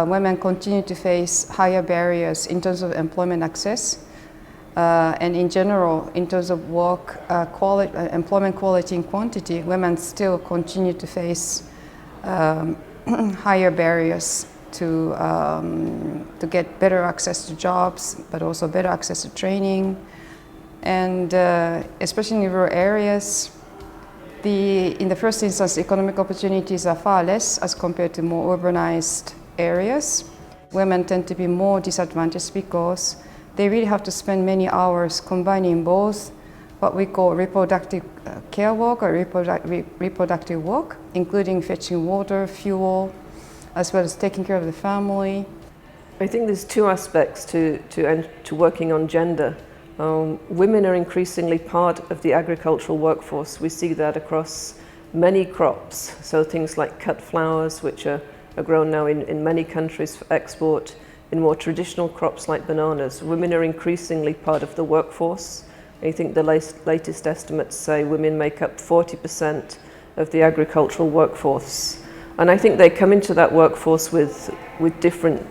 women continue to face higher barriers in terms of employment access, and in general, in terms of work employment quality and quantity, women still continue to face higher barriers to get better access to jobs, but also better access to training. And especially in rural areas, in the first instance, economic opportunities are far less as compared to more urbanized areas. Women tend to be more disadvantaged because they really have to spend many hours combining both what we call reproductive care work or reproductive work, including fetching water, fuel, as well as taking care of the family. I think there's two aspects to working on gender. Women are increasingly part of the agricultural workforce. We see that across many crops. So things like cut flowers, which are grown now in many countries for export. In more traditional crops like bananas, women are increasingly part of the workforce. I think the latest estimates say women make up 40% of the agricultural workforce. And I think they come into that workforce with different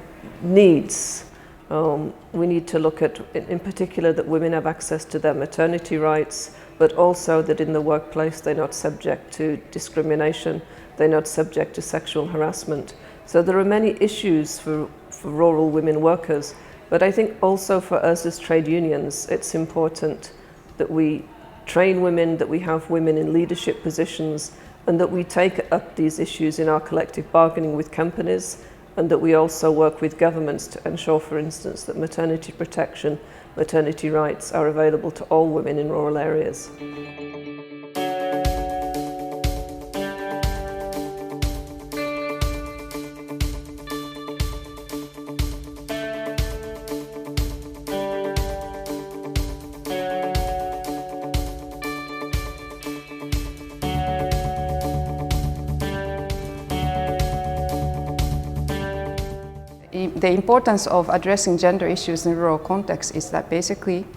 needs. We need to look at, in particular, that women have access to their maternity rights, but also that in the workplace they're not subject to discrimination, they're not subject to sexual harassment. So there are many issues for rural women workers, but I think also for us as trade unions, it's important that we train women, that we have women in leadership positions, and that we take up these issues in our collective bargaining with companies, and that we also work with governments to ensure, for instance, that maternity protection, maternity rights are available to all women in rural areas. The importance of addressing gender issues in rural context is that basically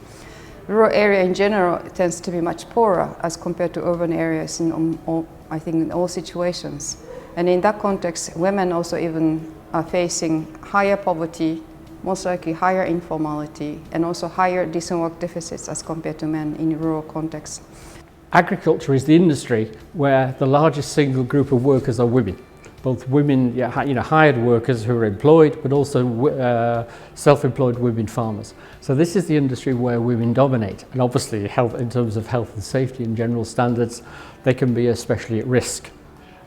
rural area in general tends to be much poorer as compared to urban areas I think in all situations. And in that context, women also even are facing higher poverty, most likely higher informality, and also higher decent work deficits as compared to men in rural contexts. Agriculture is the industry where the largest single group of workers are women. Both women, hired workers who are employed, but also self-employed women farmers. So this is the industry where women dominate. And obviously, in terms of health and safety and general standards, they can be especially at risk.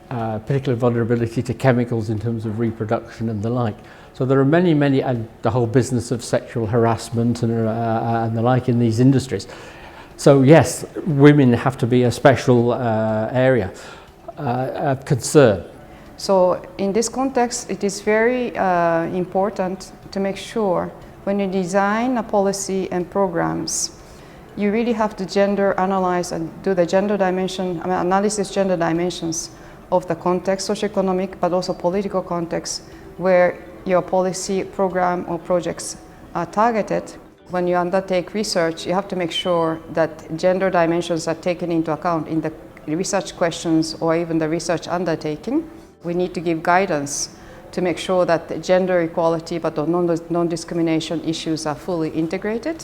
Particular vulnerability to chemicals in terms of reproduction and the like. So there are many, and the whole business of sexual harassment and the like in these industries. So yes, women have to be a special area of concern. So in this context, it is very important to make sure when you design a policy and programs, you really have to gender analyze and do the gender dimension, gender dimensions of the context, socioeconomic, but also political context, where your policy, program, or projects are targeted. When you undertake research, you have to make sure that gender dimensions are taken into account in the research questions or even the research undertaking. We need to give guidance to make sure that the gender equality but non-discrimination issues are fully integrated.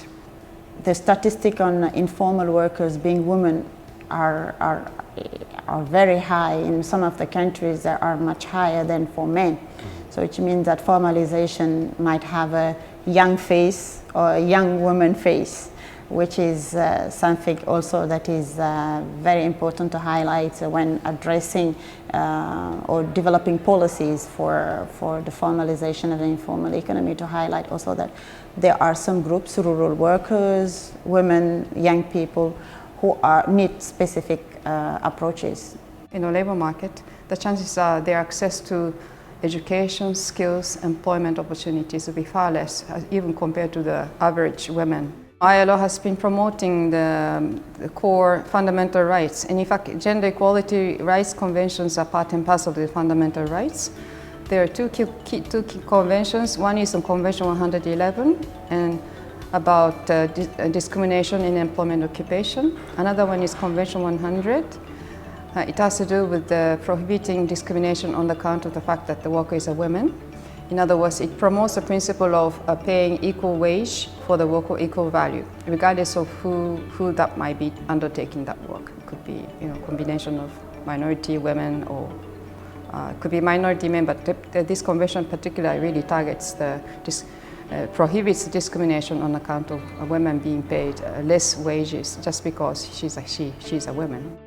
The statistic on informal workers being women are very high. In some of the countries they are much higher than for men. So it means that formalization might have a young face or a young woman face, which is something also that is very important to highlight when addressing or developing policies for the formalization of the informal economy, to highlight also that there are some groups, rural workers, women, young people, who need specific approaches. In the labor market, the chances are their access to education, skills, employment opportunities will be far less, even compared to the average women. ILO has been promoting the core fundamental rights, and in fact, gender equality rights conventions are part and parcel of the fundamental rights. There are two key conventions. One is on Convention 111 and about discrimination in employment occupation. Another one is Convention 100. It has to do with prohibiting discrimination on the account of the fact that the worker is a woman. In other words, it promotes the principle of paying equal wage for the work of equal value, regardless of who that might be undertaking that work. It could be, you know, a combination of minority women, or it could be minority men, but this convention particularly really targets prohibits discrimination on account of women being paid less wages just because she's a woman.